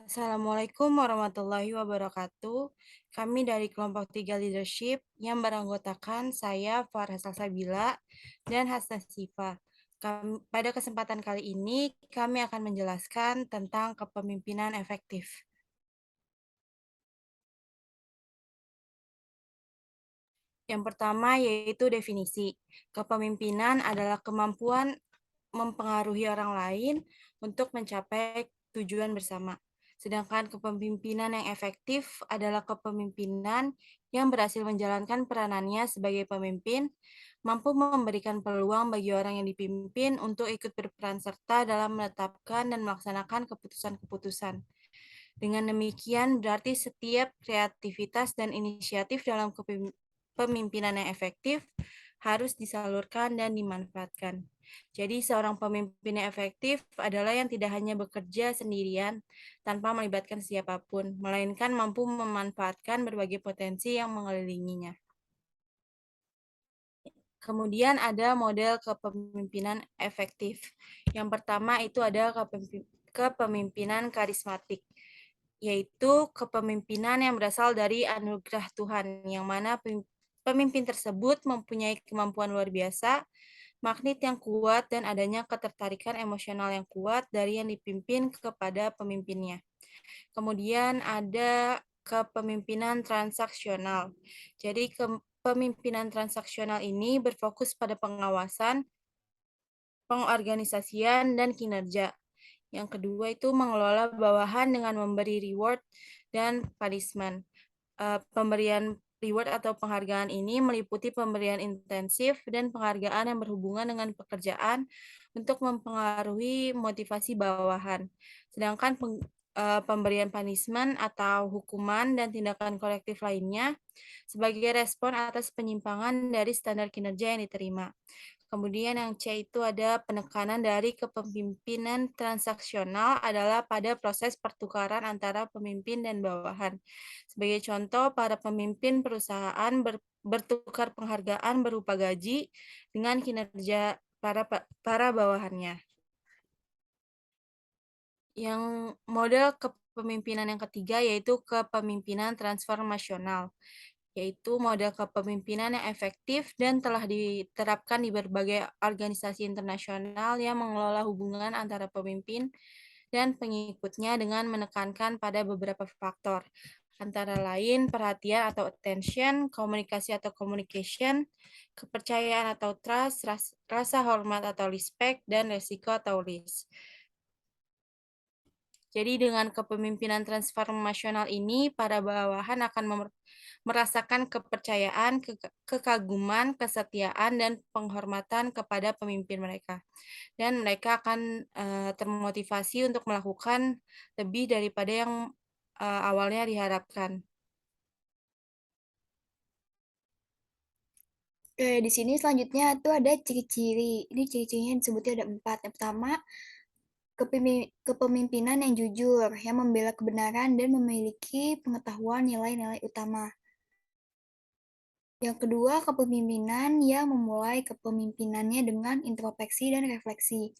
Assalamualaikum warahmatullahi wabarakatuh. Kami dari kelompok 3 leadership yang beranggotakan saya Farah Salsabila dan Hasna Sifa. Pada kesempatan kali ini kami akan menjelaskan tentang kepemimpinan efektif. Yang pertama yaitu definisi. Kepemimpinan adalah kemampuan mempengaruhi orang lain untuk mencapai tujuan bersama. Sedangkan kepemimpinan yang efektif adalah kepemimpinan yang berhasil menjalankan peranannya sebagai pemimpin, mampu memberikan peluang bagi orang yang dipimpin untuk ikut berperan serta dalam menetapkan dan melaksanakan keputusan-keputusan. Dengan demikian, berarti setiap kreativitas dan inisiatif dalam kepemimpinan yang efektif harus disalurkan dan dimanfaatkan. Jadi, seorang pemimpin yang efektif adalah yang tidak hanya bekerja sendirian tanpa melibatkan siapapun, melainkan mampu memanfaatkan berbagai potensi yang mengelilinginya. Kemudian ada model kepemimpinan efektif. Yang pertama itu ada kepemimpinan karismatik, yaitu kepemimpinan yang berasal dari anugerah Tuhan, yang mana pemimpin tersebut mempunyai kemampuan luar biasa, magnet yang kuat, dan adanya ketertarikan emosional yang kuat dari yang dipimpin kepada pemimpinnya. Kemudian ada kepemimpinan transaksional. Jadi kepemimpinan transaksional ini berfokus pada pengawasan, pengorganisasian, dan kinerja. Yang kedua itu mengelola bawahan dengan memberi reward dan punishment. Pemberian reward atau penghargaan ini meliputi pemberian intensif dan penghargaan yang berhubungan dengan pekerjaan untuk mempengaruhi motivasi bawahan. Sedangkan pemberian punishment atau hukuman dan tindakan korektif lainnya sebagai respon atas penyimpangan dari standar kinerja yang diterima. Kemudian yang C itu ada penekanan dari kepemimpinan transaksional adalah pada proses pertukaran antara pemimpin dan bawahan. Sebagai contoh, para pemimpin perusahaan bertukar penghargaan berupa gaji dengan kinerja para bawahannya. Yang model kepemimpinan yang ketiga yaitu kepemimpinan transformasional, yaitu model kepemimpinan yang efektif dan telah diterapkan di berbagai organisasi internasional yang mengelola hubungan antara pemimpin dan pengikutnya dengan menekankan pada beberapa faktor, antara lain perhatian atau attention, komunikasi atau communication, kepercayaan atau trust, rasa hormat atau respect, dan resiko atau risk. Jadi dengan kepemimpinan transformasional ini, para bawahan akan merasakan kepercayaan, kekaguman, kesetiaan, dan penghormatan kepada pemimpin mereka. Dan mereka akan termotivasi untuk melakukan lebih daripada yang awalnya diharapkan. Di sini selanjutnya tuh ada ciri-ciri. Ini ciri-cirinya disebutnya ada 4. Yang pertama, kepemimpinan yang jujur, yang membela kebenaran dan memiliki pengetahuan nilai-nilai utama. Yang kedua, kepemimpinan yang memulai kepemimpinannya dengan introspeksi dan refleksi.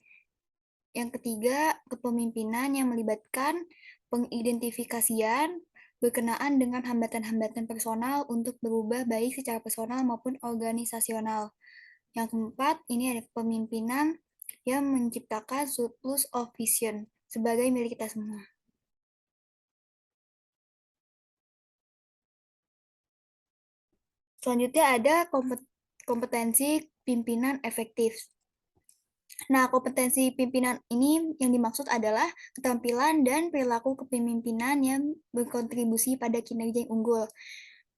Yang ketiga, kepemimpinan yang melibatkan pengidentifikasian berkenaan dengan hambatan-hambatan personal untuk berubah baik secara personal maupun organisasional. Yang keempat, ini ada kepemimpinan yang menciptakan surplus of vision sebagai milik kita semua. Selanjutnya ada kompetensi pimpinan efektif. Nah, kompetensi pimpinan ini yang dimaksud adalah keterampilan dan perilaku kepemimpinan yang berkontribusi pada kinerja yang unggul.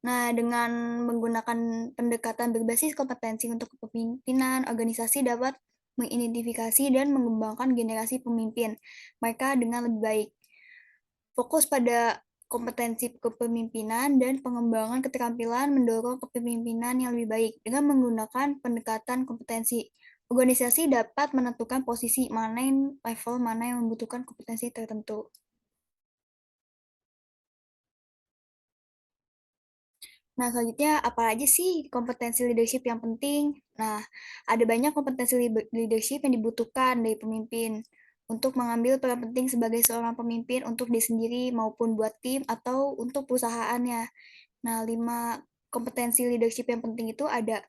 Nah, dengan menggunakan pendekatan berbasis kompetensi untuk kepemimpinan, organisasi dapat mengidentifikasi dan mengembangkan generasi pemimpin mereka dengan lebih baik. Fokus pada kompetensi kepemimpinan dan pengembangan keterampilan mendorong kepemimpinan yang lebih baik dengan menggunakan pendekatan kompetensi. Organisasi dapat menentukan posisi mana yang level mana yang membutuhkan kompetensi tertentu. Nah, selanjutnya apa aja sih kompetensi leadership yang penting? Nah, ada banyak kompetensi leadership yang dibutuhkan dari pemimpin. untuk mengambil peran penting sebagai seorang pemimpin untuk diri sendiri maupun buat tim atau untuk perusahaannya. Nah, 5 kompetensi leadership yang penting itu ada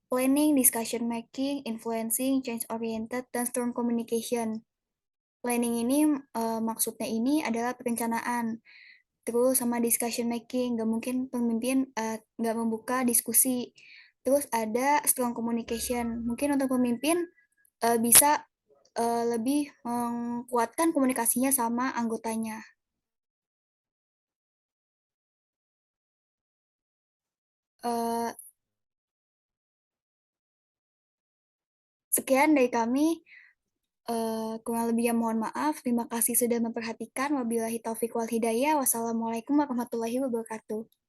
planning, discussion making, influencing, change oriented, dan strong communication. Planning ini maksudnya ini adalah perencanaan, terus sama discussion making, nggak mungkin pemimpin nggak membuka diskusi. Terus ada strong communication, mungkin untuk pemimpin bisa lebih menguatkan komunikasinya sama anggotanya. Eh, Sekian dari kami. Kurang lebihnya mohon maaf. Terima kasih sudah memperhatikan. Wabillahi taufiq wal hidayah. Wassalamualaikum warahmatullahi wabarakatuh.